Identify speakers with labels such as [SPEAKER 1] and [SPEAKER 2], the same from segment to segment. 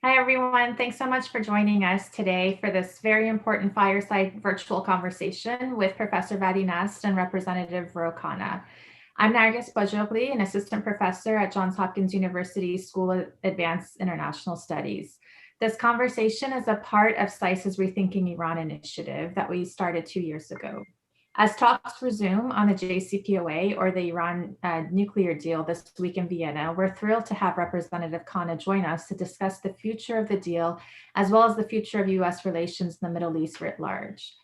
[SPEAKER 1] Hi, everyone. Thanks so much for joining us today for this very important Fireside virtual conversation with Professor Vadi Nast and Representative Khanna. I'm Nargis Bajogli, an assistant professor at Johns Hopkins University School of Advanced International Studies. This conversation is a part of SAIS's Rethinking Iran initiative that we started 2 years ago. As talks resume on the JCPOA or the Iran nuclear deal this week in Vienna, we're thrilled to have Representative Khanna join us to discuss the future of the deal, as well as the future of U.S. relations in the Middle East writ large.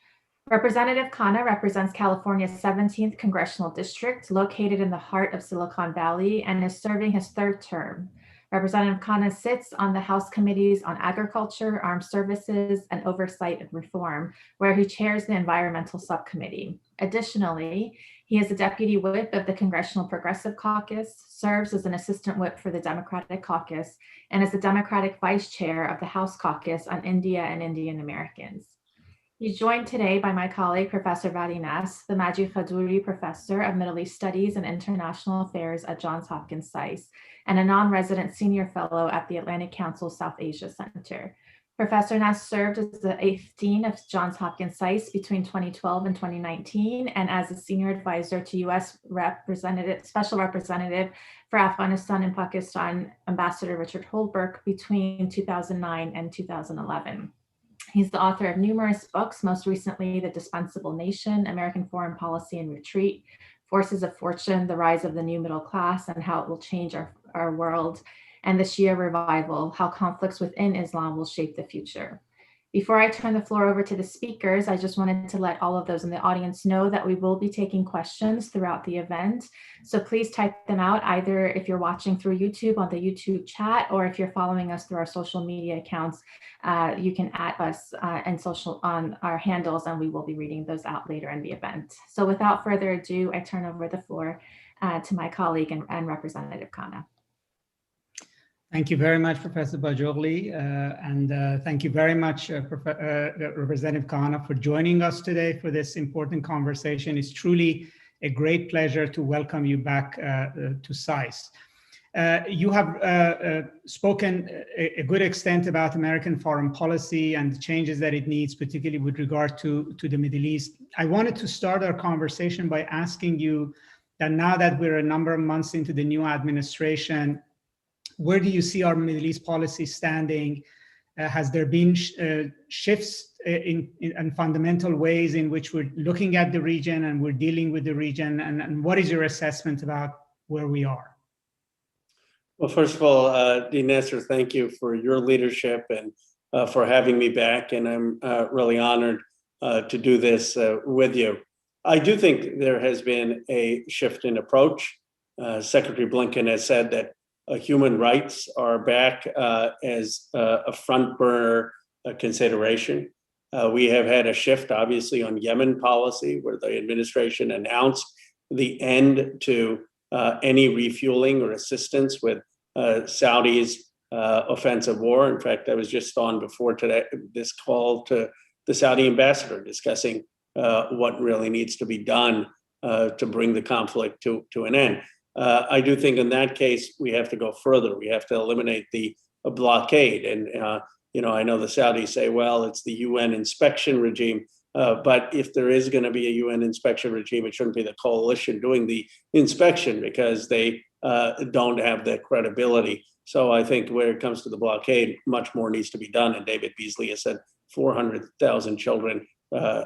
[SPEAKER 1] Representative Khanna represents California's 17th congressional district, located in the heart of Silicon Valley, and is serving his third term. Representative Khanna sits on the House Committees on Agriculture, Armed Services, and Oversight and Reform, where he chairs the Environmental Subcommittee. Additionally, he is a deputy whip of the Congressional Progressive Caucus, serves as an assistant whip for the Democratic Caucus, and is the Democratic vice chair of the House Caucus on India and Indian Americans. He's joined today by my colleague, Professor Vadi Nast, the Majid Khadouri Professor of Middle East Studies and International Affairs at Johns Hopkins SAIS, and a non-resident senior fellow at the Atlantic Council South Asia Center. Professor Nast served as the 8th Dean of Johns Hopkins SAIS between 2012 and 2019, and as a senior advisor to U.S. Special Representative for Afghanistan and Pakistan, Ambassador Richard Holbrooke, between 2009 and 2011. He's the author of numerous books, most recently The Dispensable Nation, American Foreign Policy and Retreat, Forces of Fortune, The Rise of the New Middle Class and How It Will Change our World, and The Shia Revival, How Conflicts Within Islam Will Shape the Future. Before I turn the floor over to the speakers, I just wanted to let all of those in the audience know that we will be taking questions throughout the event. So please type them out, either if you're watching through YouTube on the YouTube chat, or if you're following us through our social media accounts, you can add us on our handles, and we will be reading those out later in the event. So without further ado, I turn over the floor to my colleague and Representative Khanna.
[SPEAKER 2] Thank you very much, Professor Bajogli, and thank you very much, Representative Khanna, for joining us today for this important conversation. It's truly a great pleasure to welcome you back to SAIS. You have spoken a good extent about American foreign policy and the changes that it needs, particularly with regard to the Middle East. I wanted to start our conversation by asking you that now that we're a number of months into the new administration, where do you see our Middle East policy standing? Has there been shifts in fundamental ways in which we're looking at the region and we're dealing with the region? And what is your assessment about where we are?
[SPEAKER 3] Well, first of all, Dean Nasser, thank you for your leadership and for having me back. And I'm really honored to do this with you. I do think there has been a shift in approach. Secretary Blinken has said that human rights are back as a front burner consideration. We have had a shift, obviously, on Yemen policy, where the administration announced the end to any refueling or assistance with Saudi's offensive war. In fact, I was just on before today this call to the Saudi ambassador discussing what really needs to be done to bring the conflict to an end. I do think in that case, we have to go further. We have to eliminate the blockade. And, I know the Saudis say, well, it's the UN inspection regime. But if there is going to be a UN inspection regime, it shouldn't be the coalition doing the inspection, because they don't have the credibility. So I think when it comes to the blockade, much more needs to be done. And David Beasley has said 400,000 children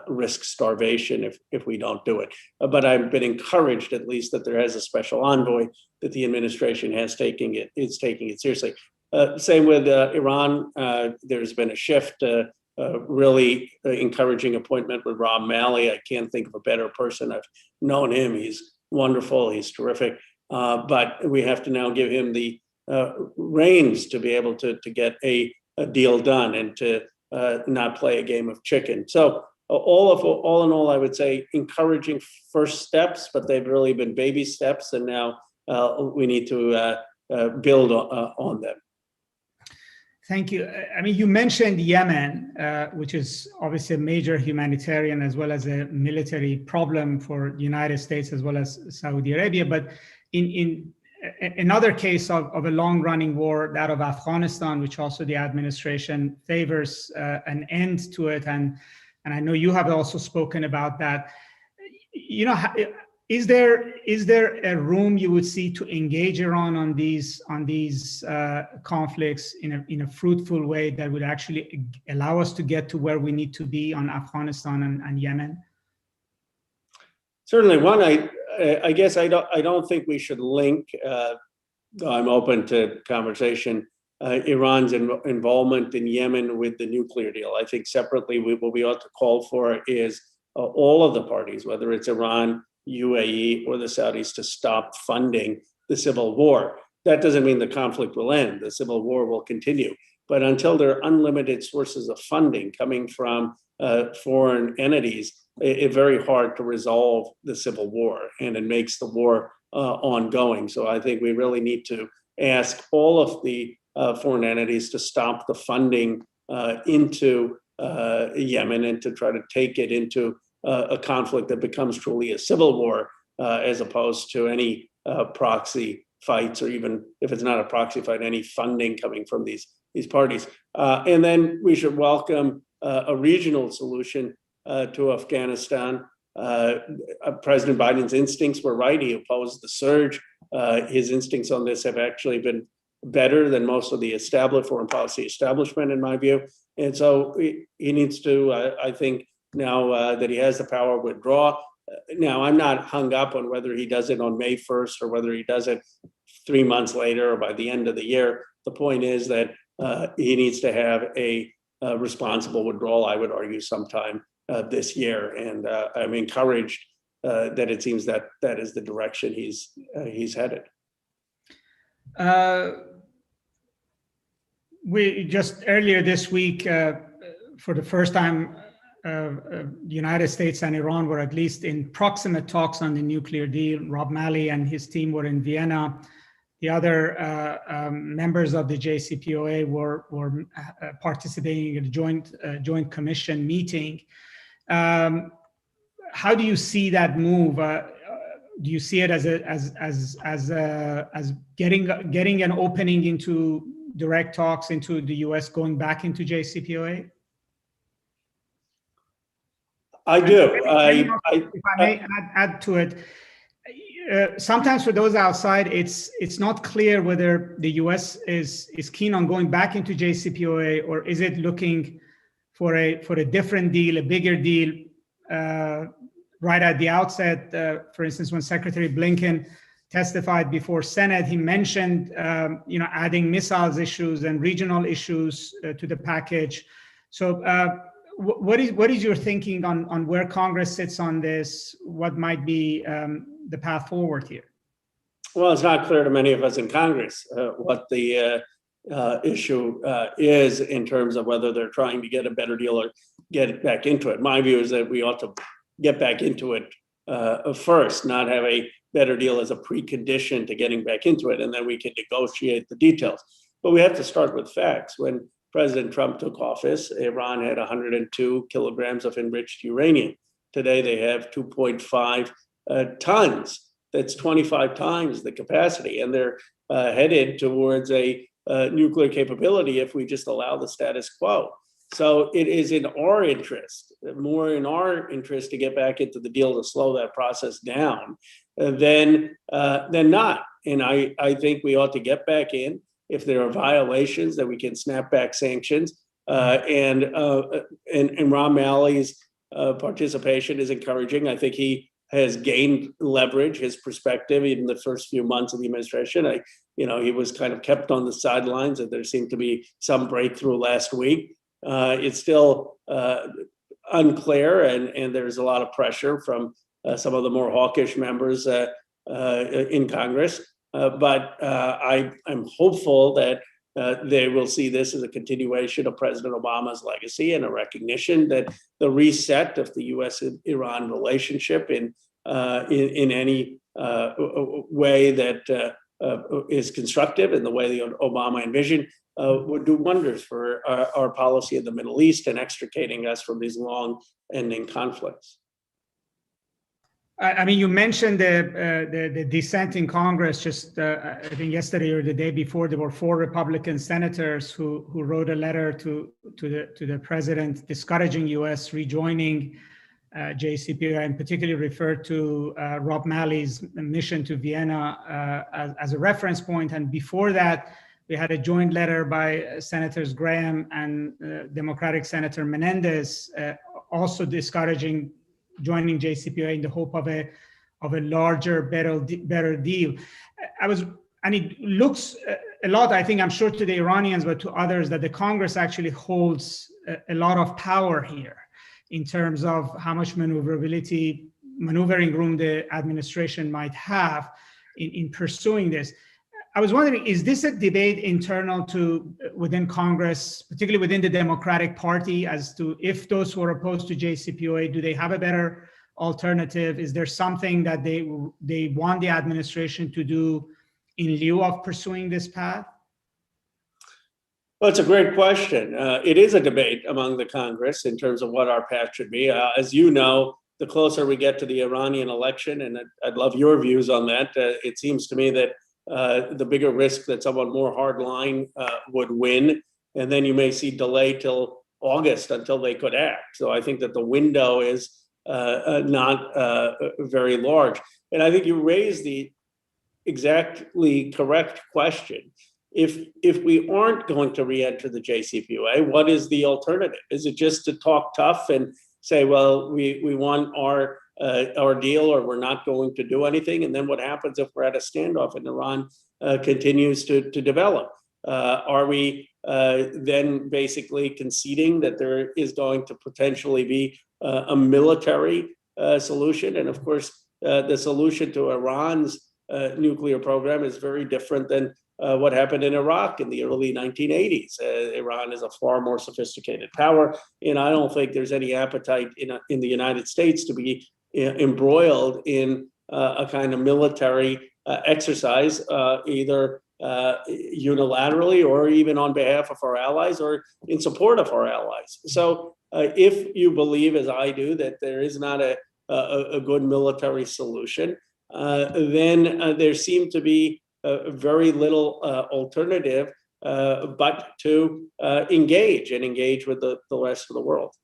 [SPEAKER 3] risk starvation if we don't do it. But I've been encouraged, at least, that there has a special envoy, that the administration is taking it seriously. Same with Iran. There's been a shift, really encouraging appointment with Rob Malley. I can't think of a better person. I've known him. He's wonderful. He's terrific. But we have to now give him the reins to be able to get a deal done and to not play a game of chicken. So all in all, I would say encouraging first steps, but they've really been baby steps, and now we need to build on them.
[SPEAKER 2] Thank you. I mean, you mentioned Yemen, which is obviously a major humanitarian as well as a military problem for the United States as well as Saudi Arabia. But in another case of a long-running war, that of Afghanistan, which also the administration favors an end to it. And I know you have also spoken about that. You know, is there a room you would see to engage Iran on these conflicts in a fruitful way that would actually allow us to get to where we need to be on Afghanistan and Yemen?
[SPEAKER 3] Certainly, one, I guess I don't think we should link. I'm open to conversation. Iran's involvement in Yemen with the nuclear deal. I think separately, what we ought to call for is all of the parties, whether it's Iran, UAE, or the Saudis, to stop funding the civil war. That doesn't mean the conflict will end. The civil war will continue. But until there are unlimited sources of funding coming from foreign entities, it's very hard to resolve the civil war, and it makes the war ongoing. So I think we really need to ask all of the foreign entities to stop the funding into Yemen and to try to take it into a conflict that becomes truly a civil war, as opposed to any proxy fights, or even if it's not a proxy fight, any funding coming from these parties. And then we should welcome a regional solution to Afghanistan. President Biden's instincts were right. He opposed the surge. His instincts on this have actually been better than most of the established foreign policy establishment, in my view. And so he needs to, I think, now that he has the power, withdraw. Now, I'm not hung up on whether he does it on May 1st or whether he does it 3 months later or by the end of the year. The point is that he needs to have a responsible withdrawal, I would argue, sometime this year. And I'm encouraged that it seems that that is the direction he's headed.
[SPEAKER 2] We just earlier this week, for the first time, the United States and Iran were at least in proximate talks on the nuclear deal. Rob Malley and his team were in Vienna. The other members of the JCPOA were participating in a joint commission meeting. How do you see that move? Do you see it as getting an opening into direct talks into the U.S. going back into JCPOA?
[SPEAKER 3] I do.
[SPEAKER 2] If I may add to it, sometimes for those outside, it's not clear whether the U.S. is keen on going back into JCPOA, or is it looking for a different deal, a bigger deal, right at the outset. For instance, when Secretary Blinken testified before Senate, he mentioned adding missiles issues and regional issues to the package. So what is your thinking on where Congress sits on this? What might be the path forward here?
[SPEAKER 3] Well, it's not clear to many of us in Congress what the issue is in terms of whether they're trying to get a better deal or get back into it. My view is that we ought to get back into it first, not have a better deal as a precondition to getting back into it, and then we can negotiate the details. But we have to start with facts. When President Trump took office, Iran had 102 kilograms of enriched uranium. Today they have 2.5 tons. That's 25 times the capacity, and they're headed towards a nuclear capability if we just allow the status quo. So it is in our interest, more in our interest, to get back into the deal to slow that process down than not. And I think we ought to get back in. If there are violations, that we can snap back sanctions. And Ron Malley's participation is encouraging. I think he has gained leverage, his perspective, in the first few months of the administration. He was kind of kept on the sidelines, and there seemed to be some breakthrough last week. It's still unclear, and there's a lot of pressure from some of the more hawkish members in Congress. But I'm hopeful that they will see this as a continuation of President Obama's legacy and a recognition that the reset of the U.S.-Iran relationship in any way that is constructive in the way that Obama envisioned would do wonders for our policy in the Middle East and extricating us from these long-ending conflicts.
[SPEAKER 2] I mean, you mentioned the dissent in Congress. Just I think yesterday or the day before, there were 4 Republican senators who wrote a letter to the president discouraging U.S. rejoining JCPOA, and particularly referred to Rob Malley's mission to Vienna as a reference point. And before that, we had a joint letter by Senators Graham and Democratic Senator Menendez, also discouraging joining JCPOA in the hope of a larger, better deal. And it looks a lot, I think, I'm sure to the Iranians, but to others, that the Congress actually holds a lot of power here in terms of how much maneuvering room the administration might have in pursuing this. I was wondering, is this a debate internal to within Congress, particularly within the Democratic Party, as to if those who are opposed to JCPOA, do they have a better alternative? Is there something that they want the administration to do in lieu of pursuing this path?
[SPEAKER 3] Well, it's a great question. It is a debate among the Congress in terms of what our path should be. As you know, the closer we get to the Iranian election, and I'd love your views on that, it seems to me that the bigger risk that someone more hardline would win, and then you may see delay till August until they could act. So I think that the window is not very large. And I think you raised the exactly correct question. If we aren't going to re-enter the JCPOA, what is the alternative? Is it just to talk tough and say, well, we want our deal, or we're not going to do anything? And then what happens if we're at a standoff and Iran continues to develop? Are we then basically conceding that there is going to potentially be a military solution? And of course, the solution to Iran's nuclear program is very different than what happened in Iraq in the early 1980s. Iran is a far more sophisticated power, and I don't think there's any appetite in the United States to be embroiled in a kind of military exercise, either unilaterally or even on behalf of our allies or in support of our allies. So if you believe, as I do, that there is not a good military solution, then there seemed to be very little alternative but to engage with the rest of the world.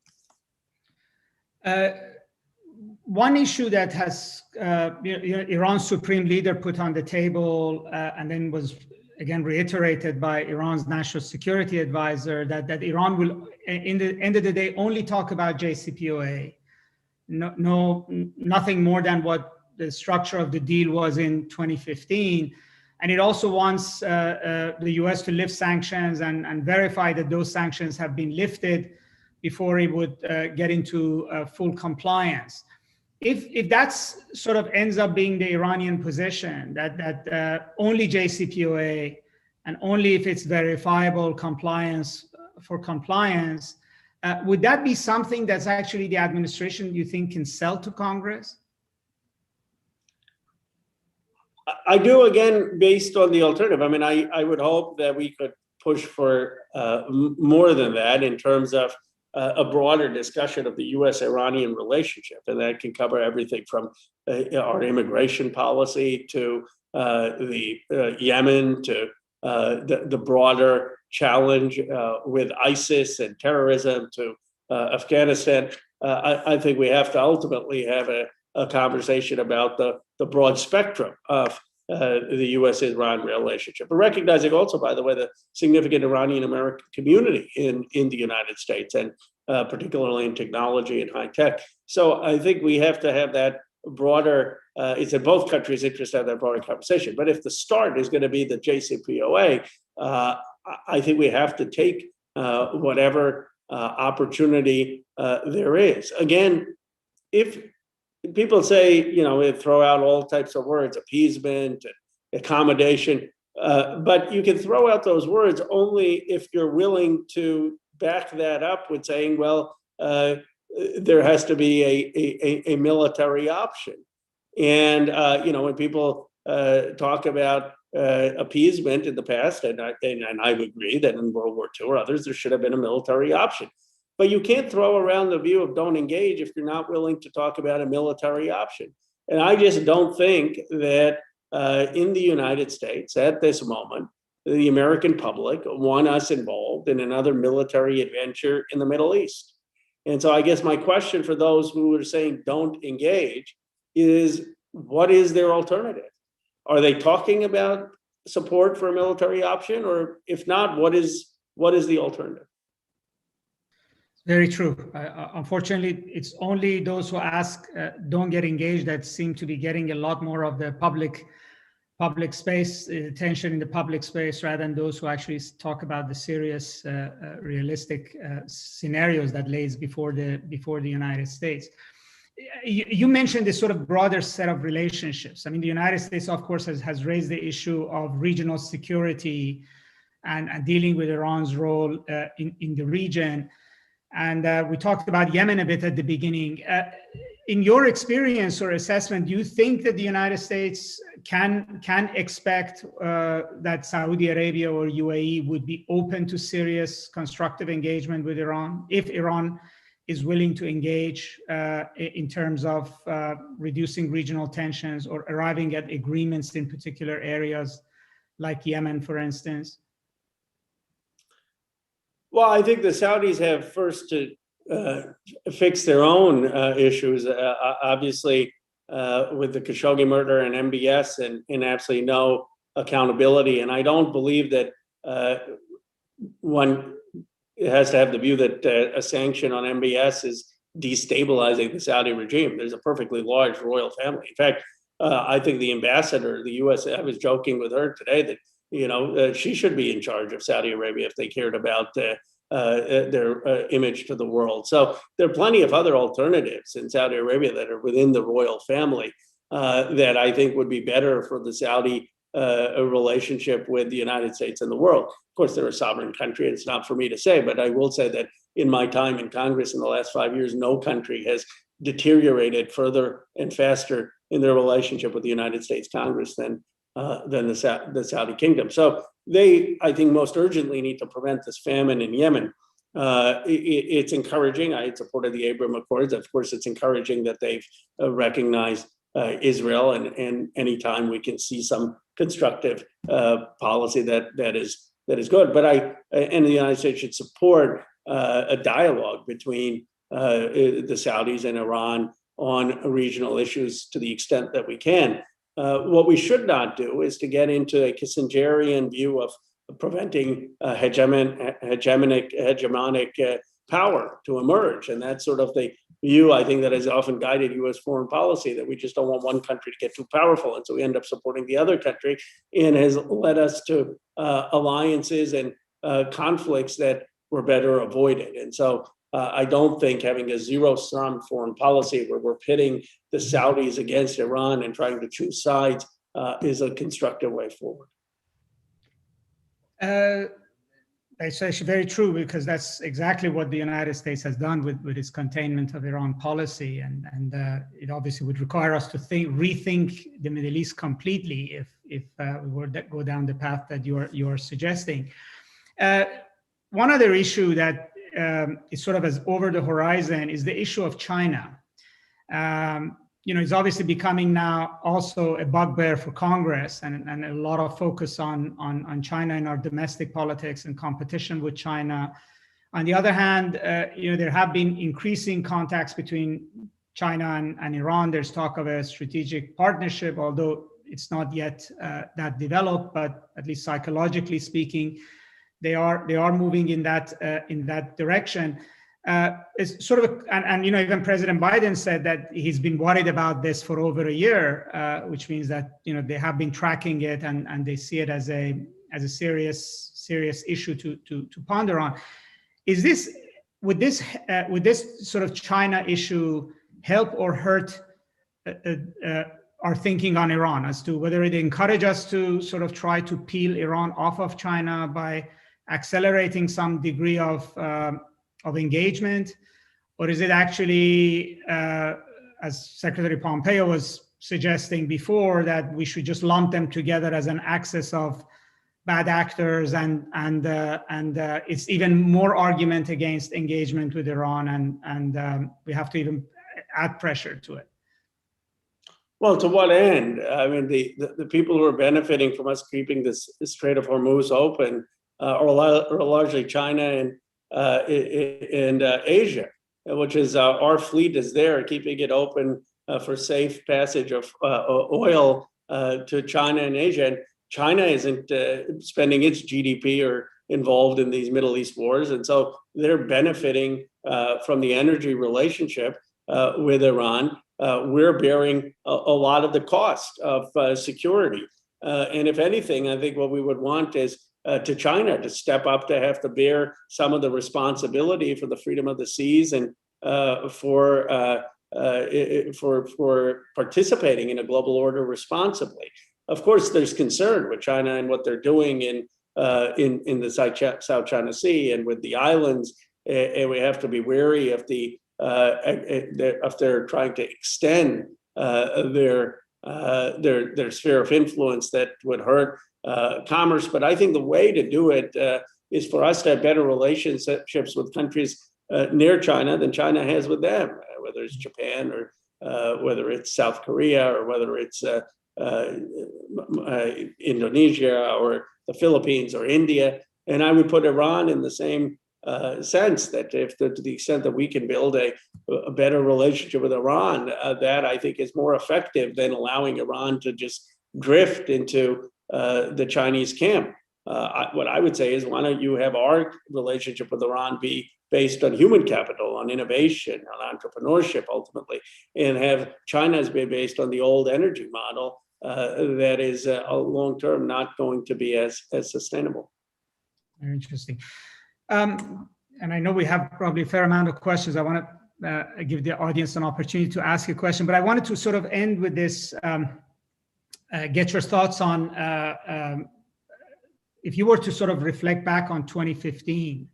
[SPEAKER 2] One issue that has Iran's supreme leader put on the table and then was again reiterated by Iran's national security advisor, that Iran will, in the end of the day, only talk about JCPOA. Nothing more than what the structure of the deal was in 2015. And it also wants the US to lift sanctions and verify that those sanctions have been lifted before it would get into full compliance. If that's sort of ends up being the Iranian position, that only JCPOA and only if it's verifiable compliance, would that be something that's actually the administration you think can sell to Congress?
[SPEAKER 3] I do, again, based on the alternative. I mean, I would hope that we could push for more than that in terms of a broader discussion of the US-Iranian relationship. And that can cover everything from our immigration policy to the Yemen to the broader challenge with ISIS and terrorism to Afghanistan. I think we have to ultimately have a conversation about the broad spectrum of the US-Iran relationship, but recognizing also, by the way, the significant Iranian-American community in the United States, and particularly in technology and high tech. So I think we have to have that broader, it's in both countries' interest to have that broader conversation. But if the start is going to be the JCPOA, I think we have to take whatever opportunity there is. Again, if people say, throw out all types of words, appeasement, accommodation, but you can throw out those words only if you're willing to back that up with saying, well, there has to be a military option. And, when people talk about appeasement in the past, and I would agree that in World War II or others, there should have been a military option. But you can't throw around the view of don't engage if you're not willing to talk about a military option. And I just don't think that in the United States at this moment, the American public want us involved in another military adventure in the Middle East. And so I guess my question for those who are saying don't engage is, what is their alternative? Are they talking about support for a military option? Or if not, what is the alternative?
[SPEAKER 2] Very true. Unfortunately, it's only those who ask, don't get engaged, that seem to be getting a lot more of the public space, attention in the public space, rather than those who actually talk about the serious, realistic scenarios that lays before the United States. You mentioned this sort of broader set of relationships. I mean, the United States, of course, has raised the issue of regional security and dealing with Iran's role in the region. And we talked about Yemen a bit at the beginning. In your experience or assessment, do you think that the United States can expect that Saudi Arabia or UAE would be open to serious constructive engagement with Iran if Iran is willing to engage in terms of reducing regional tensions or arriving at agreements in particular areas like Yemen, for instance?
[SPEAKER 3] Well, I think the Saudis have first to fix their own issues. Obviously, with the Khashoggi murder and MBS and absolutely no accountability. And I don't believe that one has to have the view that a sanction on MBS is destabilizing the Saudi regime. There's a perfectly large royal family. In fact, I think the ambassador, the U.S., I was joking with her today that she should be in charge of Saudi Arabia if they cared about their image to the world. So there are plenty of other alternatives in Saudi Arabia that are within the royal family that I think would be better for the Saudi relationship with the United States and the world. Of course, they're a sovereign country. It's not for me to say, but I will say that in my time in Congress in the last 5 years, no country has deteriorated further and faster in their relationship with the United States Congress than the Saudi kingdom. So they, I think, most urgently need to prevent this famine in Yemen. It's encouraging. I supported the Abraham Accords. Of course, it's encouraging that they've recognized Israel, and anytime we can see some constructive policy that is good. But and the United States should support a dialogue between the Saudis and Iran on regional issues to the extent that we can. What we should not do is to get into a Kissingerian view of preventing hegemonic power to emerge. And that's sort of the view, I think, that has often guided U.S. foreign policy, that we just don't want one country to get too powerful. And so we end up supporting the other country, and has led us to alliances and conflicts that were better avoided. And so I don't think having a zero-sum foreign policy where we're pitting the Saudis against Iran and trying to choose sides is a constructive way forward.
[SPEAKER 2] It's actually very true, because that's exactly what the United States has done with its containment of Iran policy, and it obviously would require us to rethink the Middle East completely if we were to go down the path that you are suggesting. One other issue that is sort of as over the horizon is the issue of China. It's obviously becoming now also a bugbear for Congress, and a lot of focus on China in our domestic politics and competition with China. On the other hand, there have been increasing contacts between China and Iran. There's talk of a strategic partnership, although it's not yet that developed, but at least psychologically speaking, they are moving in that direction. It's sort of, even President Biden said that he's been worried about this for over a year, which means that they have been tracking it, and they see it as a serious issue to ponder on. Would this sort of China issue help or hurt our thinking on Iran, as to whether it encourage us to sort of try to peel Iran off of China by accelerating some degree of engagement, or is it actually, as Secretary Pompeo was suggesting before, that we should just lump them together as an axis of bad actors, and it's even more argument against engagement with Iran, and we have to even add pressure to it?
[SPEAKER 3] Well, to what end? I mean, the people who are benefiting from us keeping this Strait of Hormuz open are largely China and Asia, which is our fleet is there, keeping it open for safe passage of oil to China and Asia. And China isn't spending its GDP or involved in these Middle East wars, and so they're benefiting from the energy relationship with Iran. We're bearing a lot of the cost of security. And if anything, I think what we would want is to China to step up to have to bear some of the responsibility for the freedom of the seas and for participating in a global order responsibly. Of course, there's concern with China and what they're doing in the South China Sea and with the islands, and we have to be wary of if they're trying to extend their sphere of influence that would hurt commerce. But I think the way to do it is for us to have better relationships with countries near China than China has with them, whether it's Japan or whether it's South Korea or whether it's Indonesia or the Philippines or India. And I would put Iran in the same sense, that if to the extent that we can build a better relationship with Iran, that I think is more effective than allowing Iran to just drift into the Chinese camp. What I would say is, why don't you have our relationship with Iran be based on human capital, on innovation, on entrepreneurship ultimately, and have China's be based on the old energy model that is a long-term not going to be as sustainable.
[SPEAKER 2] Very interesting. And I know we have probably a fair amount of questions. I want to give the audience an opportunity to ask a question, but I wanted to sort of end with this, get your thoughts on, if you were to sort of reflect back on 2015,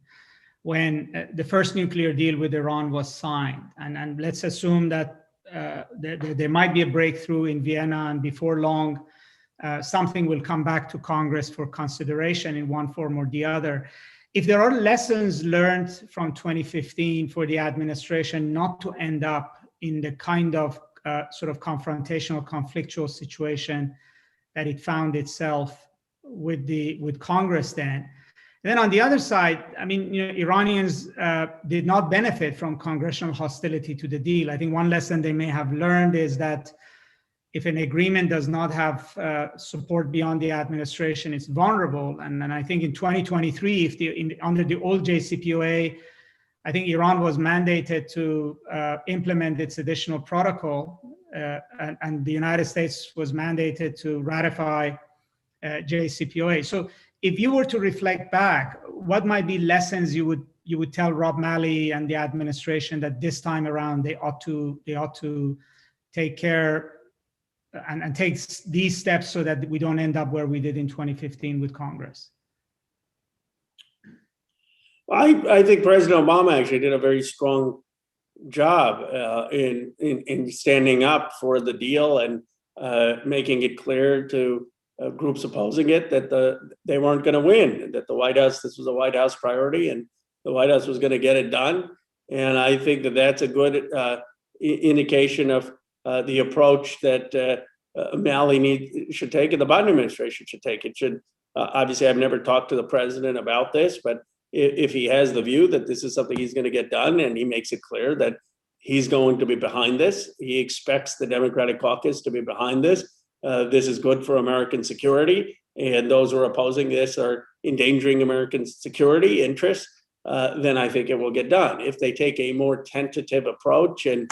[SPEAKER 2] when the first nuclear deal with Iran was signed, and let's assume that there might be a breakthrough in Vienna, and before long, something will come back to Congress for consideration in one form or the other. If there are lessons learned from 2015 for the administration not to end up in the kind of sort of confrontational, conflictual situation that it found itself with Congress then. And then on the other side, I mean, Iranians did not benefit from congressional hostility to the deal. I think one lesson they may have learned is that if an agreement does not have support beyond the administration, it's vulnerable. And I think in 2023, under the old JCPOA, I think Iran was mandated to implement its additional protocol, and the United States was mandated to ratify JCPOA. So if you were to reflect back, what might be lessons you would tell Rob Malley and the administration that this time around they ought to take care and take these steps so that we don't end up where we did in 2015 with Congress?
[SPEAKER 3] I think President Obama actually did a very strong job in standing up for the deal and making it clear to groups opposing it that they weren't going to win, that this was a White House priority, and the White House was going to get it done. And I think that that's a good indication of the approach that Malley should take, and the Biden administration should take. It should obviously, I've never talked to the president about this, but if he has the view that this is something he's going to get done, and he makes it clear that he's going to be behind this, he expects the Democratic Caucus to be behind this. This is good for American security, and those who are opposing this are endangering American security interests, then I think it will get done. If they take a more tentative approach and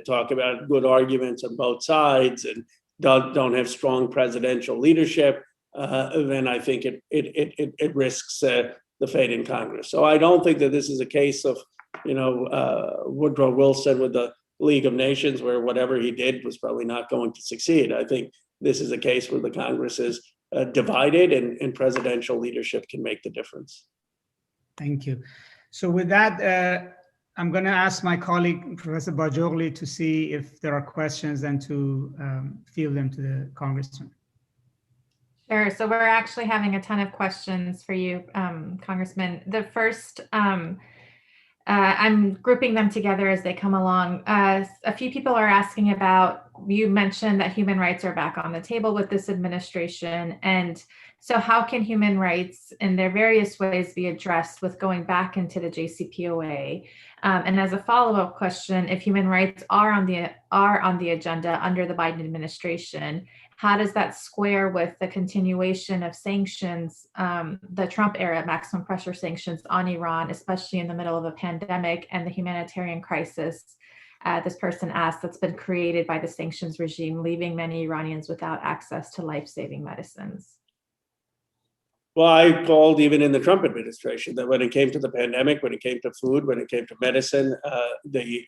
[SPEAKER 3] talk about good arguments on both sides and don't have strong presidential leadership, then I think it risks the fate in Congress. So I don't think that this is a case of, Woodrow Wilson with the League of Nations, where whatever he did was probably not going to succeed. I think this is a case where the Congress is divided, and presidential leadership can make the difference.
[SPEAKER 2] Thank you. So with that, I'm going to ask my colleague, Professor Bajogli, to see if there are questions and to field them to the Congressman.
[SPEAKER 1] Sure. So we're actually having a ton of questions for you, Congressman. The first, I'm grouping them together as they come along. A few people are asking about, you mentioned that human rights are back on the table with this administration. And so how can human rights in their various ways be addressed with going back into the JCPOA? And as a follow-up question, if human rights are on the agenda under the Biden administration, how does that square with the continuation of sanctions, the Trump era maximum pressure sanctions on Iran, especially in the middle of a pandemic and the humanitarian crisis, this person asked, that's been created by the sanctions regime, leaving many Iranians without access to life-saving medicines?
[SPEAKER 3] Well, I called even in the Trump administration that when it came to the pandemic, when it came to food, when it came to medicine, the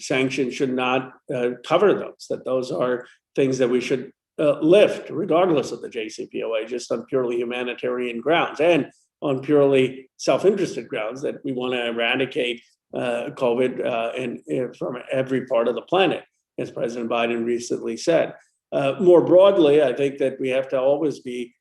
[SPEAKER 3] sanctions should not cover those, that those are things that we should lift regardless of the JCPOA, just on purely humanitarian grounds and on purely self-interested grounds, that we want to eradicate COVID and from every part of the planet, as President Biden recently said. More broadly, I think that we have to always be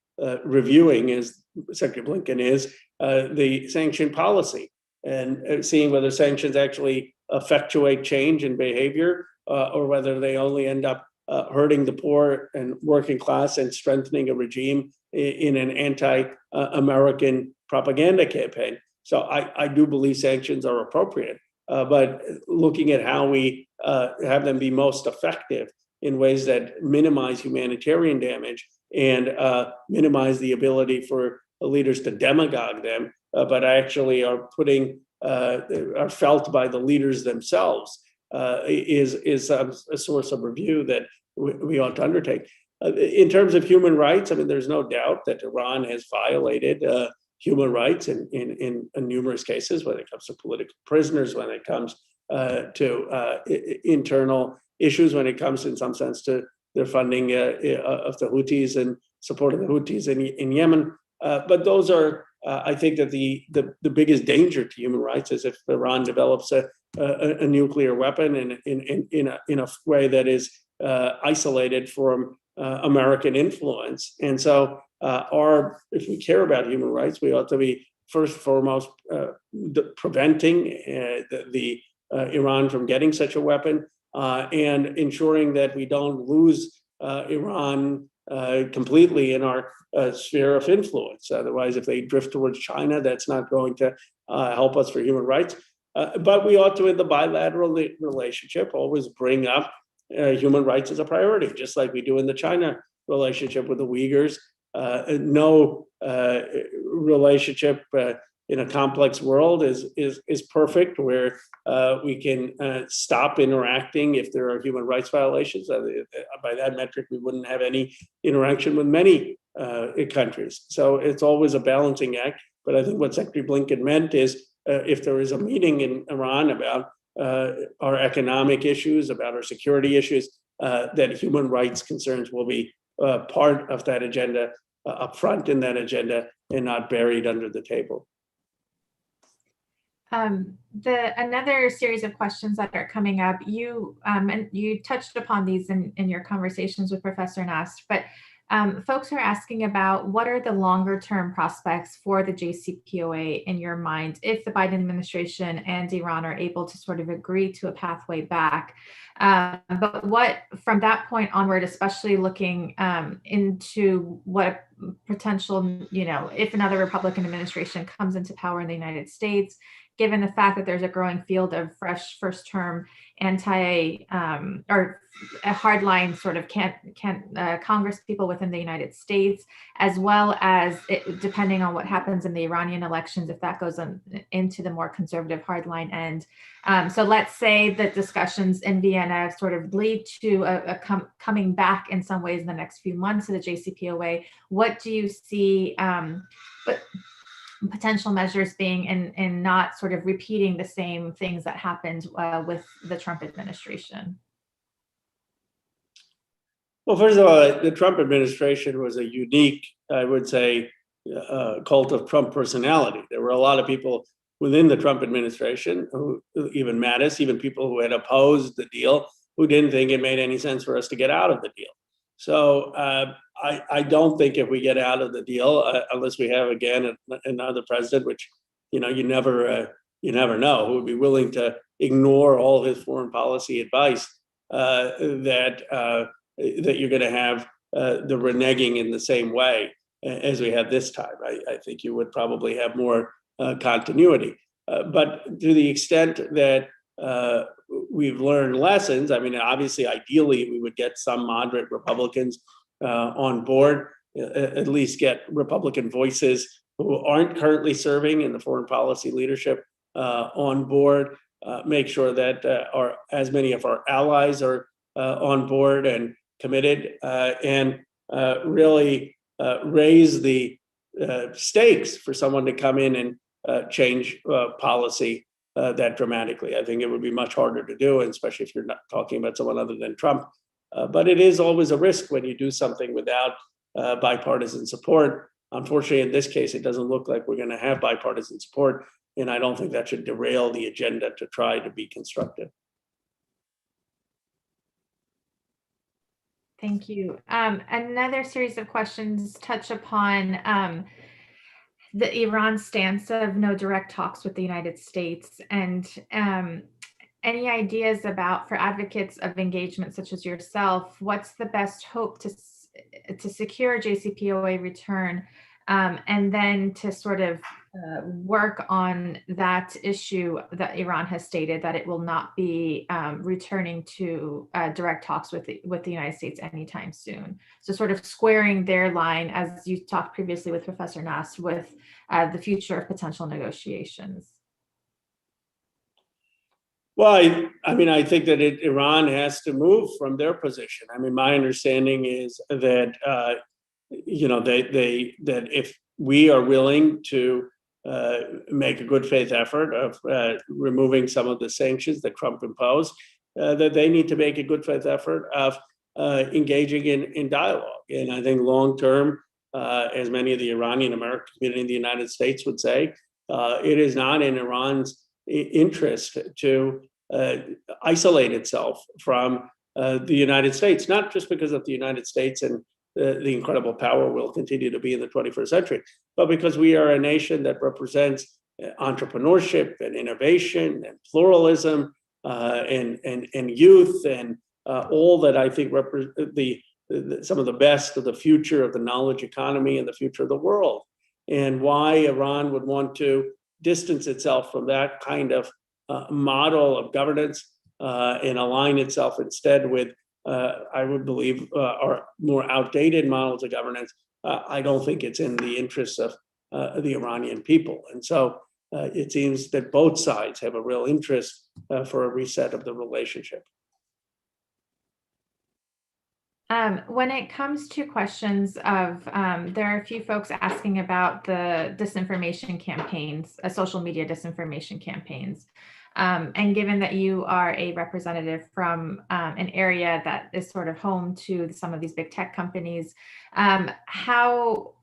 [SPEAKER 3] reviewing, as Secretary Blinken is, the sanction policy and seeing whether sanctions actually effectuate change in behavior or whether they only end up hurting the poor and working class and strengthening a regime in an anti-American propaganda campaign. So I do believe sanctions are appropriate, but looking at how we have them be most effective in ways that minimize humanitarian damage and minimize the ability for leaders to demagogue them, but actually are felt by the leaders themselves, is a source of review that we ought to undertake. In terms of human rights, I mean, there's no doubt that Iran has violated human rights in numerous cases, when it comes to political prisoners, when it comes to internal issues, when it comes, in some sense, to their funding of the Houthis and support of the Houthis in Yemen. But those are, I think that the biggest danger to human rights is if Iran develops a nuclear weapon in a way that is isolated from American influence. And so if we care about human rights, we ought to be first and foremost preventing Iran from getting such a weapon, and ensuring that we don't lose Iran completely in our sphere of influence. Otherwise, if they drift towards China, that's not going to help us for human rights. But we ought to, in the bilateral relationship, always bring up human rights as a priority, just like we do in the China relationship with the Uyghurs. No relationship in a complex world is perfect, where we can stop interacting if there are human rights violations. By that metric, we wouldn't have any interaction with many countries. So it's always a balancing act. But I think what Secretary Blinken meant is, if there is a meeting in Iran about our economic issues, about our security issues, that human rights concerns will be part of that agenda, up front in that agenda, and not buried under the table.
[SPEAKER 1] Another series of questions that are coming up, and you touched upon these in your conversations with Professor Nast, but folks are asking about, what are the longer term prospects for the JCPOA in your mind, if the Biden administration and Iran are able to sort of agree to a pathway back? But what, from that point onward, especially looking into what potential, if another Republican administration comes into power in the United States, given the fact that there's a growing field of fresh first-term or a hardline sort of Congress people within the United States, as well as depending on what happens in the Iranian elections, if that goes into the more conservative hardline end. So let's say that discussions in Vienna sort of lead to coming back in some ways in the next few months of the JCPOA. What do you see potential measures being in not sort of repeating the same things that happened with the Trump administration?
[SPEAKER 3] Well, first of all, the Trump administration was a unique, I would say, cult of Trump personality. There were a lot of people within the Trump administration, even Mattis, even people who had opposed the deal, who didn't think it made any sense for us to get out of the deal. So I don't think if we get out of the deal, unless we have again another president, which you never you never know, who would be willing to ignore all his foreign policy advice, that you're going to have the reneging in the same way as we had this time. I think you would probably have more continuity. But to the extent that we've learned lessons, I mean, obviously, ideally, we would get some moderate Republicans on board, at least get Republican voices who aren't currently serving in the foreign policy leadership on board, make sure that as many of our allies are on board and committed, and really raise the stakes for someone to come in and change policy that dramatically. I think it would be much harder to do, and especially if you're not talking about someone other than Trump. But it is always a risk when you do something without bipartisan support. Unfortunately, in this case, it doesn't look like we're going to have bipartisan support, and I don't think that should derail the agenda to try to be constructive.
[SPEAKER 1] Thank you. Another series of questions touch upon the Iran stance of no direct talks with the United States, and any ideas about, for advocates of engagement such as yourself, what's the best hope to secure JCPOA return, and then to sort of work on that issue that Iran has stated that it will not be returning to direct talks with the United States anytime soon. So sort of squaring their line, as you talked previously with Professor Nast, with the future of potential negotiations.
[SPEAKER 3] Well, I mean, I think that Iran has to move from their position. I mean, my understanding is that that if we are willing to make a good faith effort of removing some of the sanctions that Trump imposed, that they need to make a good faith effort of engaging in dialogue. And I think long term, as many of the Iranian American community in the United States would say, it is not in Iran's interest to isolate itself from the United States, not just because of the United States and the incredible power will continue to be in the 21st century, but because we are a nation that represents entrepreneurship and innovation and pluralism and youth and all that I think some of the best of the future of the knowledge economy and the future of the world. And why Iran would want to distance itself from that kind of model of governance and align itself instead with, I would believe, our more outdated models of governance, I don't think it's in the interests of the Iranian people. And so it seems that both sides have a real interest for a reset of the relationship.
[SPEAKER 1] When it comes to questions of, there are a few folks asking about the disinformation campaigns, social media disinformation campaigns. And given that you are a representative from an area that is sort of home to some of these big tech companies, how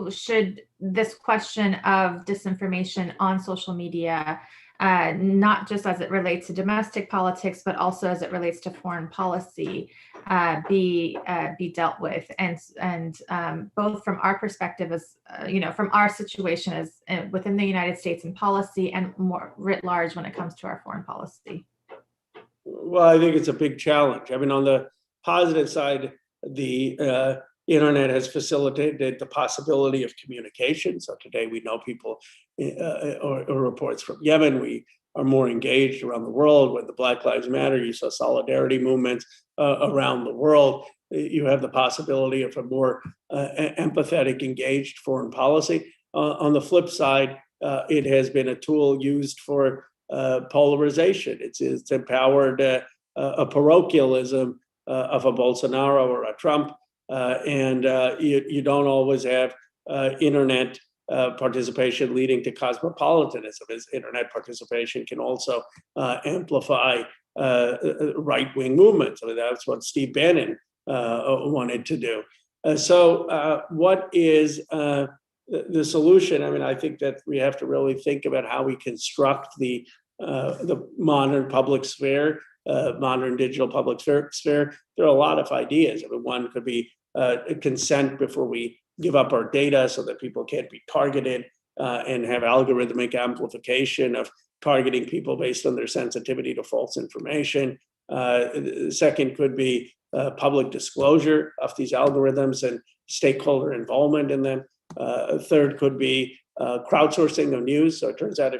[SPEAKER 1] should this question of disinformation on social media, not just as it relates to domestic politics, but also as it relates to foreign policy, be dealt with, and both from our perspective as from our situation as within the United States in policy, and more writ large when it comes to our foreign policy?
[SPEAKER 3] Well, I think it's a big challenge. I mean, on the positive side, the internet has facilitated the possibility of communication. So today we know people or reports from Yemen. We are more engaged around the world. With the Black Lives Matter, you saw solidarity movements around the world. You have the possibility of a more empathetic, engaged foreign policy. On the flip side, it has been a tool used for polarization. It's empowered a parochialism of a Bolsonaro or a Trump. And you don't always have internet participation leading to cosmopolitanism, as internet participation can also amplify right-wing movements. I mean, that's what Steve Bannon wanted to do. So what is the solution? I mean, I think that we have to really think about how we construct the modern public sphere, modern digital public sphere. There are a lot of ideas. I mean, one could be consent before we give up our data so that people can't be targeted. and have algorithmic amplification of targeting people based on their sensitivity to false information. The second could be public disclosure of these algorithms and stakeholder involvement in them. A third could be crowdsourcing of news. So it turns out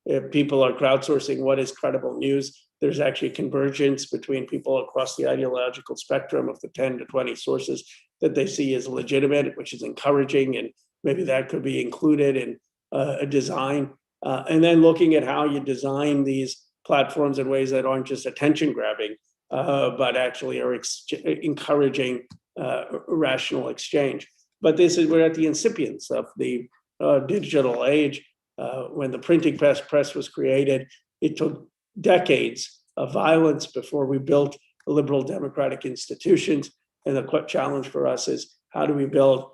[SPEAKER 3] if people are crowdsourcing what is credible news, there's actually convergence between people across the ideological spectrum of the 10 to 20 sources that they see as legitimate, which is encouraging, and maybe that could be included in a design. And then looking at how you design these platforms in ways that aren't just attention grabbing, but actually are encouraging rational exchange. But we're at the incipience of the digital age. When the printing press was created, it took decades of violence before we built liberal democratic institutions. And the challenge for us is, how do we build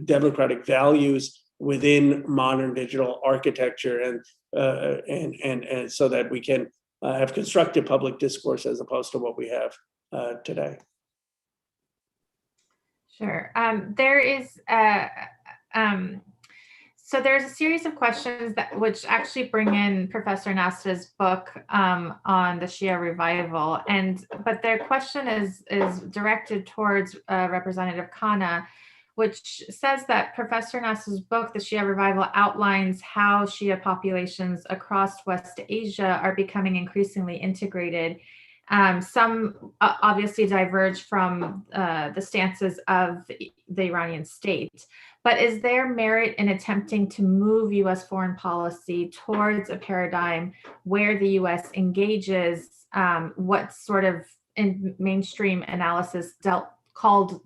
[SPEAKER 3] democratic values within modern digital architecture, and so that we can have constructive public discourse as opposed to what we have today.
[SPEAKER 1] Sure. So there's a series of questions which actually bring in Professor Nasta's book on the Shia revival, but their question is directed towards Representative Khanna, which says that Professor Nasta's book, The Shia Revival, outlines how Shia populations across West Asia are becoming increasingly integrated. Some obviously diverge from the stances of the Iranian state. But is there merit in attempting to move U.S. foreign policy towards a paradigm where the U.S. engages what sort of in mainstream analysis called,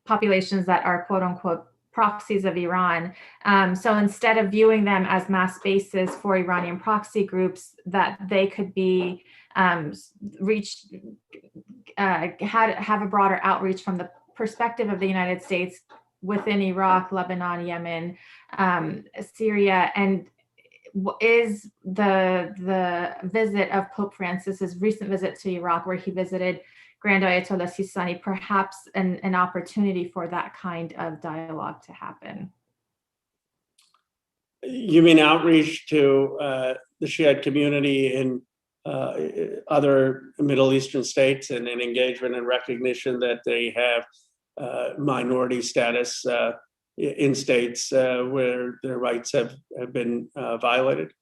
[SPEAKER 1] populations that are quote unquote proxies of Iran? So instead of viewing them as mass bases for Iranian proxy groups, that they could be have a broader outreach from the perspective of the United States within Iraq, Lebanon, Yemen, Syria, and is the visit of Pope Francis's recent visit to Iraq, where he visited Grand Ayatollah Sistani, perhaps an opportunity for that kind of dialogue to happen?
[SPEAKER 3] You mean outreach to the Shiite community in other Middle Eastern states, and an engagement and recognition that they have minority status in states where their rights have been violated?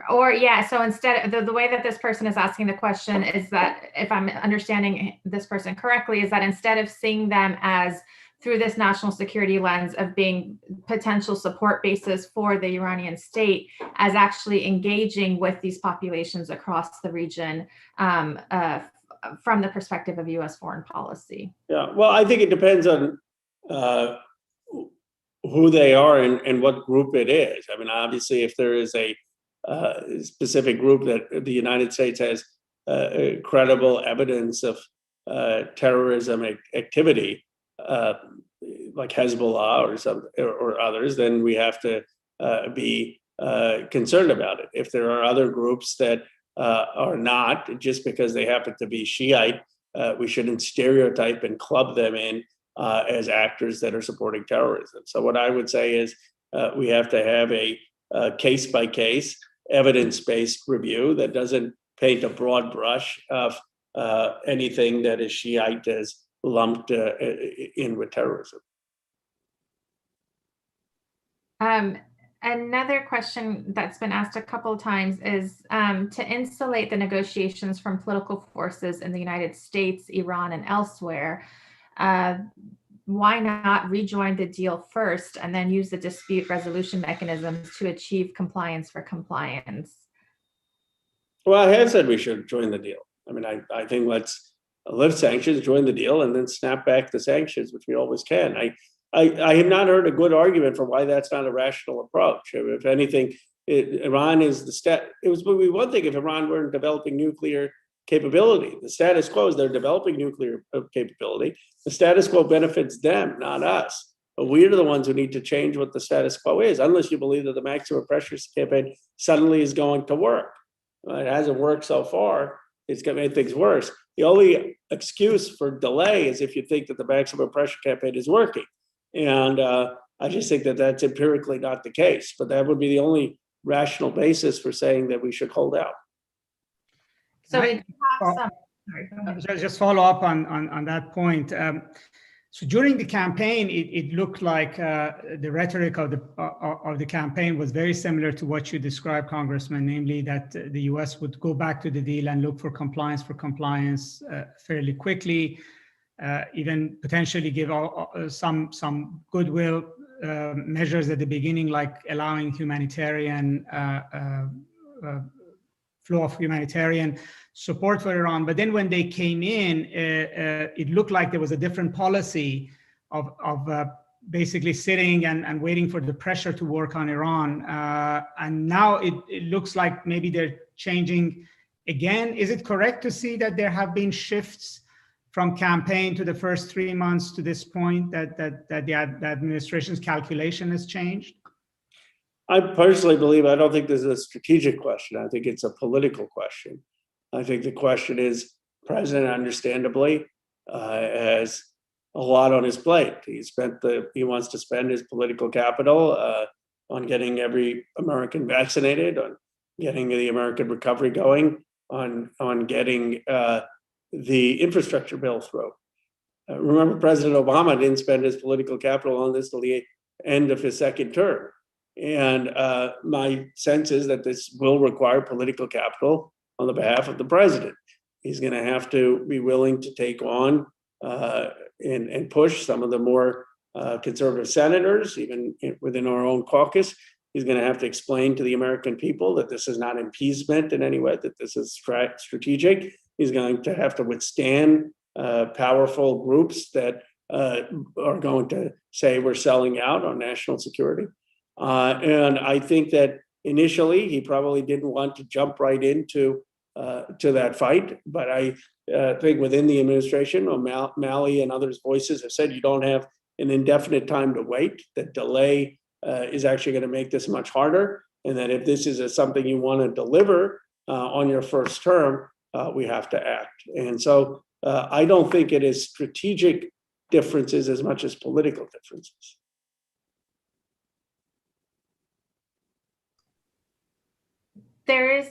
[SPEAKER 1] Or yeah, so instead, the way that this person is asking the question is that, if I'm understanding this person correctly, is that instead of seeing them as through this national security lens of being potential support bases for the Iranian state, as actually engaging with these populations across the region from the perspective of U.S. foreign policy? Yeah,
[SPEAKER 3] well, I think it depends on who they are and what group it is. I mean, obviously, if there is a specific group that the United States has credible evidence of terrorism activity, like Hezbollah or others, then we have to be concerned about it. If there are other groups that are not, just because they happen to be Shiite, we shouldn't stereotype and club them in as actors that are supporting terrorism. So what I would say is we have to have a case-by-case, evidence-based review that doesn't paint a broad brush of anything that is Shiite as lumped in with terrorism.
[SPEAKER 1] Another question that's been asked a couple of times is to insulate the negotiations from political forces in the United States, Iran, and elsewhere. Why not rejoin the deal first and then use the dispute resolution mechanisms to achieve compliance for compliance?
[SPEAKER 3] Well, I have said we should join the deal. I mean, I think let's lift sanctions, join the deal, and then snap back the sanctions, which we always can. I have not heard a good argument for why that's not a rational approach. If anything, Iran is it would be one thing if Iran weren't developing nuclear capability. The status quo is they're developing nuclear capability. The status quo benefits them, not us. But we're the ones who need to change what the status quo is, unless you believe that the maximum pressure campaign suddenly is going to work. It hasn't worked so far. It's going to make things worse. The only excuse for delay is if you think that the maximum pressure campaign is working. And I just think that that's empirically not the case, but that would be the only rational basis for saying that we should hold out.
[SPEAKER 1] So we
[SPEAKER 2] I-
[SPEAKER 1] do have some. Sorry, go ahead.
[SPEAKER 2] So just follow up on that point. So during the campaign, it looked like the rhetoric of the campaign was very similar to what you described, Congressman, namely that the U.S. would go back to the deal and look for compliance fairly quickly, even potentially give some goodwill measures at the beginning, like allowing humanitarian flow of humanitarian support for Iran. But then when they came in, it looked like there was a different policy of basically sitting and waiting for the pressure to work on Iran. And now it looks like maybe they're changing again. Is it correct to see that there have been shifts from campaign to the first 3 months to this point, that the administration's calculation has changed?
[SPEAKER 3] I personally believe, I don't think this is a strategic question. I think it's a political question. I think the question is, President understandably has a lot on his plate. He wants to spend his political capital on getting every American vaccinated, on getting the American recovery going, on getting the infrastructure bill through. Remember, President Obama didn't spend his political capital on this till the end of his second term. And my sense is that this will require political capital on the behalf of the president. He's going to have to be willing to take on and push some of the more conservative senators, even within our own caucus. He's going to have to explain to the American people that this is not appeasement in any way, that this is strategic. He's going to have to withstand powerful groups that are going to say we're selling out on national security. And I think that initially he probably didn't want to jump right into to that fight. But I think within the administration, Malley and others' voices have said you don't have an indefinite time to wait. That delay is actually going to make this much harder. And that if this is something you want to deliver on your first term, we have to act. And so I don't think it is strategic differences as much as political differences.
[SPEAKER 1] There is,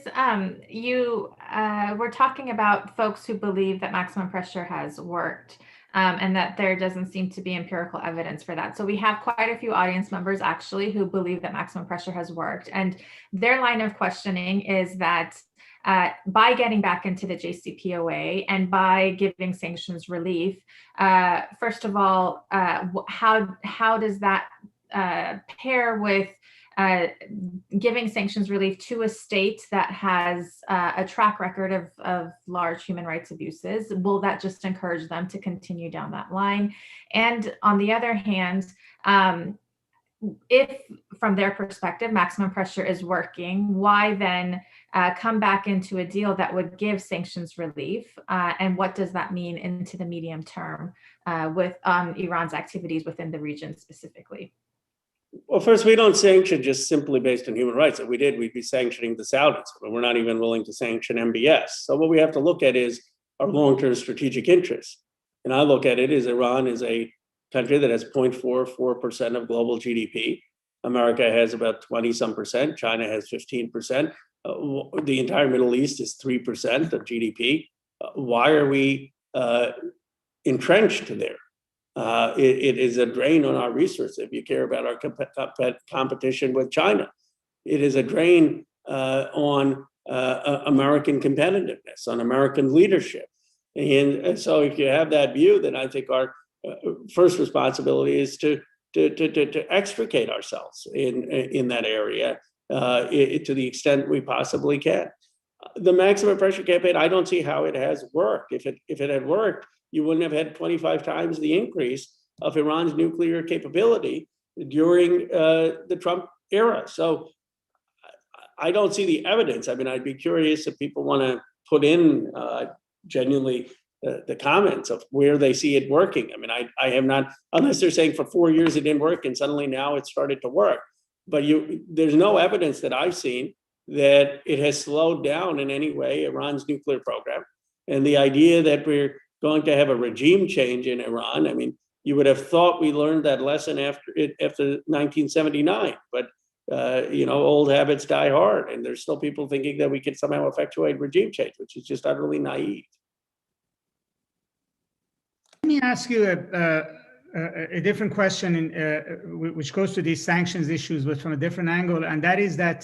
[SPEAKER 1] we're talking about folks who believe that maximum pressure has worked, and that there doesn't seem to be empirical evidence for that. So we have quite a few audience members actually who believe that maximum pressure has worked. And their line of questioning is that by getting back into the JCPOA and by giving sanctions relief, first of all, how does that pair with giving sanctions relief to a state that has a track record of large human rights abuses? Will that just encourage them to continue down that line? And on the other hand, if from their perspective, maximum pressure is working, why then come back into a deal that would give sanctions relief? And what does that mean into the medium term with Iran's activities within the region specifically?
[SPEAKER 3] Well, first, we don't sanction just simply based on human rights. If we did, we'd be sanctioning the Saudis, but we're not even willing to sanction MBS. So what we have to look at is our long-term strategic interests. And I look at it as Iran is a country that has 0.44% of global GDP. America has about 20-some%. China has 15%. The entire Middle East is 3% of GDP. Why are we entrenched there? It is a drain on our resources if you care about our competition with China. It is a drain on American competitiveness, on American leadership. And so if you have that view, then I think our first responsibility is to extricate ourselves in that area to the extent we possibly can. The maximum pressure campaign, I don't see how it has worked. If it had worked, you wouldn't have had 25 times the increase of Iran's nuclear capability during the Trump era. So I don't see the evidence. I mean, I'd be curious if people want to put in genuinely the comments of where they see it working. I mean, I have not, unless they're saying for 4 years it didn't work and suddenly now it started to work. But there's no evidence that I've seen that it has slowed down in any way Iran's nuclear program. And the idea that we're going to have a regime change in Iran, I mean, You would have thought we learned that lesson after 1979, but old habits die hard, and there's still people thinking that we can somehow effectuate regime change, which is just utterly naive.
[SPEAKER 2] Let me ask you a different question, which goes to these sanctions issues, but from a different angle, and that is that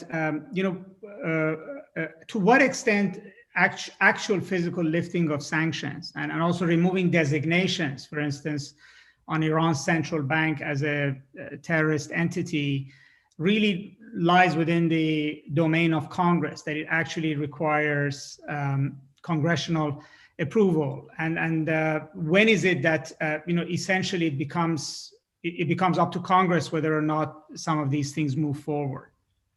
[SPEAKER 2] to what extent actual physical lifting of sanctions and also removing designations, for instance, on Iran's central bank as a terrorist entity, really lies within the domain of Congress, that it actually requires congressional approval, and when is it that essentially it becomes up to Congress whether or not some of these things move forward?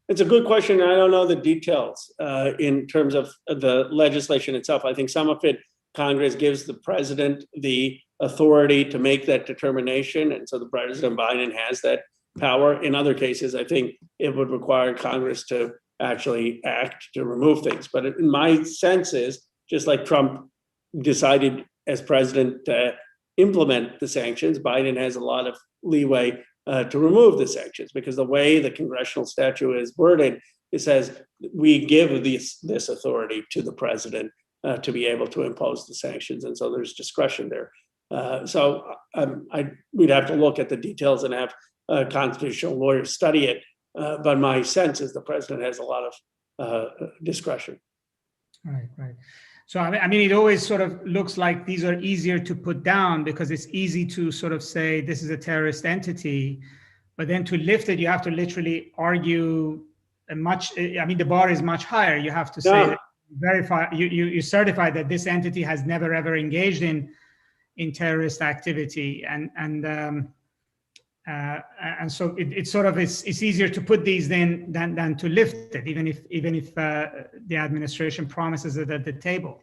[SPEAKER 3] It's a good question. I don't know the details in terms of the legislation itself. I think some of it, Congress gives the president the authority to make that determination, and so the President Biden has that power. In other cases, I think it would require Congress to actually act to remove things. But in my sense is, just like Trump decided as president to implement the sanctions, Biden has a lot of leeway to remove the sanctions, because the way the congressional statute is worded, it says we give this authority to the president to be able to impose the sanctions, and so there's discretion there. We'd have to look at the details and have constitutional lawyers study it, but my sense is the president has a lot of discretion.
[SPEAKER 2] Right. So I mean, it always sort of looks like these are easier to put down because it's easy to sort of say this is a terrorist entity, but then to lift it, you have to literally argue the bar is much higher. You have to say, that verify, you certify that this entity has never ever engaged in terrorist activity, and so it's sort of it's easier to put these than to lift it, even if the administration promises it at the table.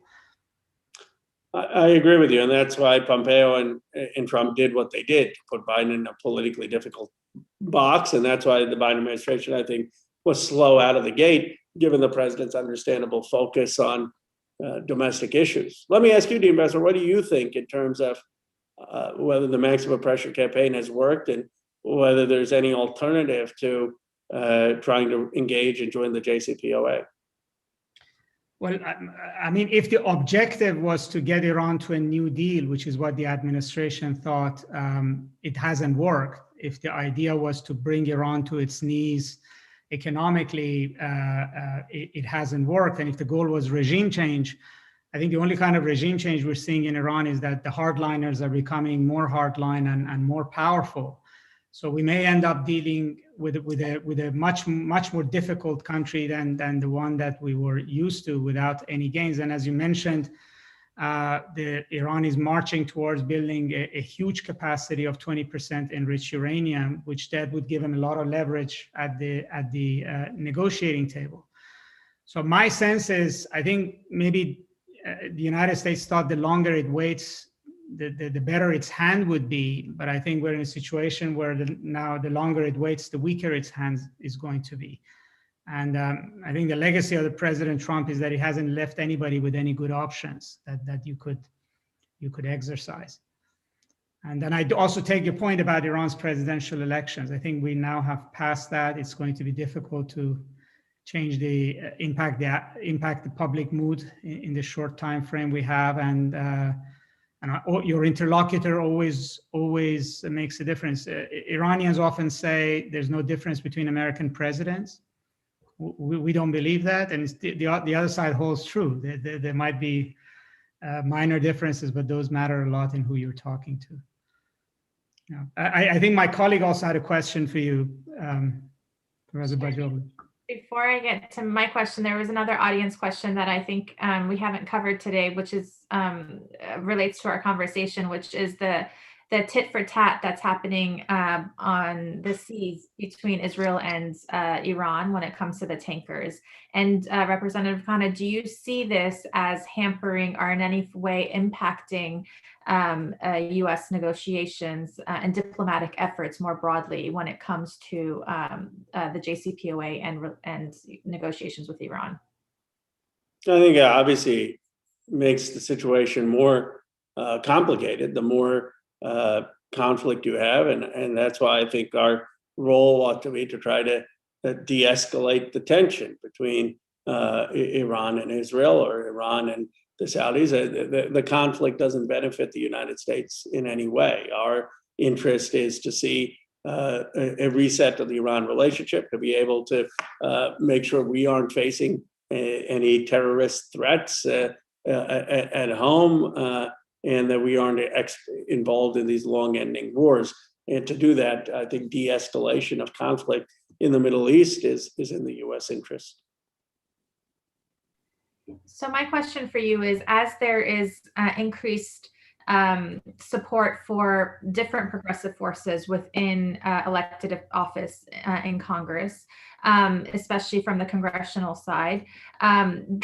[SPEAKER 3] I agree with you, and that's why Pompeo and Trump did what they did, to put Biden in a politically difficult box, and that's why the Biden administration, I think, was slow out of the gate, given the president's understandable focus on domestic issues. Let me ask you, Dean Bessler, what do you think in terms of whether the maximum pressure campaign has worked and whether there's any alternative to trying to engage and join the JCPOA?
[SPEAKER 2] Well, I mean, if the objective was to get Iran to a new deal, which is what the administration thought, it hasn't worked. If the idea was to bring Iran to its knees economically, it hasn't worked. And if the goal was regime change, I think the only kind of regime change we're seeing in Iran is that the hardliners are becoming more hardline and more powerful. So we may end up dealing with a much more difficult country than the one that we were used to, without any gains. And as you mentioned, Iran is marching towards building a huge capacity of 20% enriched uranium, which that would give them a lot of leverage at the negotiating table. So my sense is, I think maybe the United States thought the longer it waits, the better its hand would be. But I think we're in a situation where now the longer it waits, the weaker its hand is going to be. And I think the legacy of the President Trump is that he hasn't left anybody with any good options that you could exercise. And then I also take your point about Iran's presidential elections. I think we now have passed that. It's going to be difficult to change the impact the public mood in the short time frame we have, and your interlocutor always makes a difference. Iranians often say there's no difference between American presidents. We don't believe that, and the other side holds true. There might be minor differences, but those matter a lot in who you're talking to. Yeah. I think my colleague also had a question for you, Professor Bajoli.
[SPEAKER 1] Before I get to my question, there was another audience question that I think we haven't covered today, which is relates to our conversation, which is the tit for tat that's happening on the seas between Israel and Iran when it comes to the tankers. And Representative Khanna, do you see this as hampering or in any way impacting U.S. negotiations and diplomatic efforts more broadly when it comes to the JCPOA and negotiations with Iran?
[SPEAKER 3] I think it obviously makes the situation more complicated. The more conflict you have, and that's why I think our role ought to be to try to de-escalate the tension between Iran and Israel, or Iran and the Saudis. The conflict doesn't benefit the United States in any way. Our interest is to see a reset of the Iran relationship, to be able to make sure we aren't facing any terrorist threats at home, and that we aren't involved in these long-ending wars. And to do that, I think de-escalation of conflict in the Middle East is in the U.S. interest.
[SPEAKER 1] So my question for you is, as there is increased support for different progressive forces within elected office in Congress, especially from the congressional side, and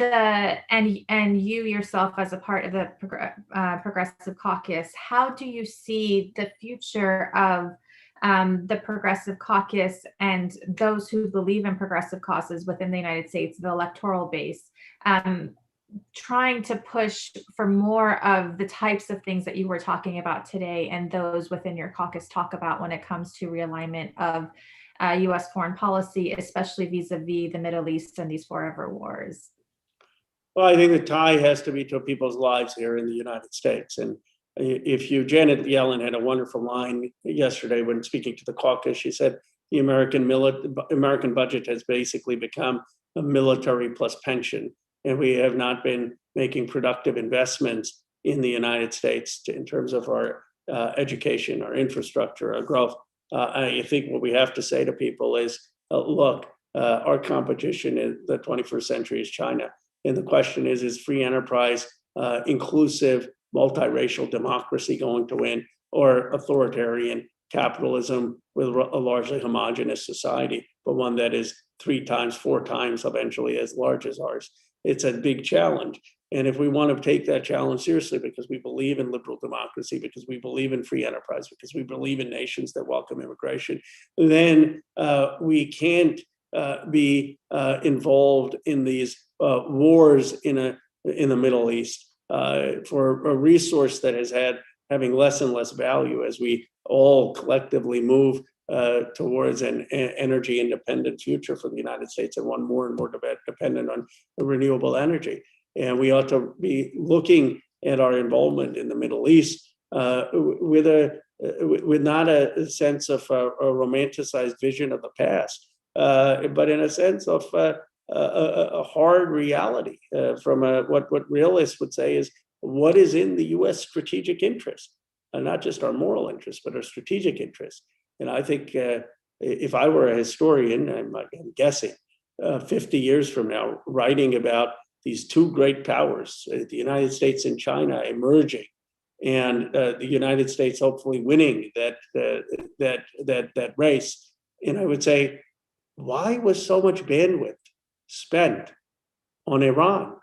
[SPEAKER 1] you yourself as a part of the Progressive Caucus, how do you see the future of the Progressive Caucus and those who believe in progressive causes within the United States, the electoral base, trying to push for more of the types of things that you were talking about today and those within your caucus talk about when it comes to realignment of U.S. foreign policy, especially vis-a-vis the Middle East and these forever wars?
[SPEAKER 3] Well, I think the tie has to be to people's lives here in the United States. And Janet Yellen had a wonderful line yesterday when speaking to the caucus. She said the American budget has basically become a military plus pension, and we have not been making productive investments in the United States in terms of our education, our infrastructure, our growth. I think what we have to say to people is, look, our competition in the 21st century is China. And the question is free enterprise, inclusive, multiracial democracy going to win, or authoritarian capitalism with a largely homogenous society, but one that is 3 times, 4 times eventually as large as ours? It's a big challenge. And if we want to take that challenge seriously, because we believe in liberal democracy, because we believe in free enterprise, because we believe in nations that welcome immigration, then we can't be involved in these wars in the Middle East for a resource that is having less and less value as we all collectively move towards an energy independent future for the United States, and one more and more dependent on renewable energy. And we ought to be looking at our involvement in the Middle East with not a sense of a romanticized vision of the past, but in a sense of a hard reality from what realists would say is what is in the U.S. strategic interest, and not just our moral interest, but our strategic interest. And I think if I were a historian, I'm guessing 50 years from now, writing about these 2 great powers, the United States and China emerging, and the United States hopefully winning that race, and I would say, why was so much bandwidth spent on Iran?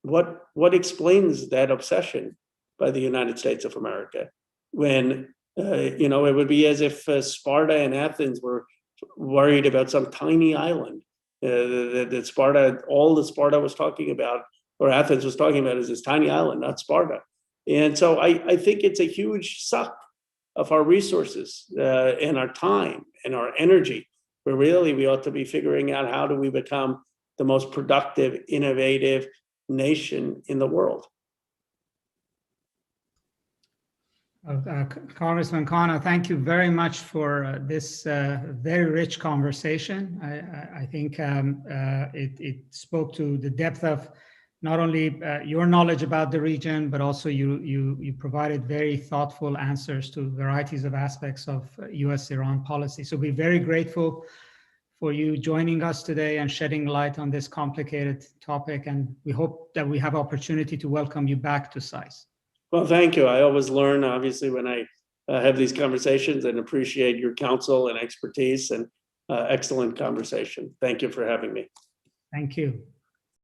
[SPEAKER 3] What explains that obsession by the United States of America, when it would be as if Sparta and Athens were worried about some tiny island that Sparta, all that Sparta was talking about, or Athens was talking about, is this tiny island, not Sparta. And so I think it's a huge suck of our resources and our time and our energy, where really we ought to be figuring out how do we become the most productive, innovative nation in the world.
[SPEAKER 2] Congressman Khanna, thank you very much for this very rich conversation. I think it spoke to the depth of not only your knowledge about the region, but also you provided very thoughtful answers to varieties of aspects of U.S.-Iran policy. So we're very grateful for you joining us today and shedding light on this complicated topic. And we hope that we have opportunity to welcome you back to SAIS.
[SPEAKER 3] Well, thank you. I always learn, obviously, when I have these conversations, and appreciate your counsel and expertise, and excellent conversation. Thank you for having me.
[SPEAKER 2] Thank you.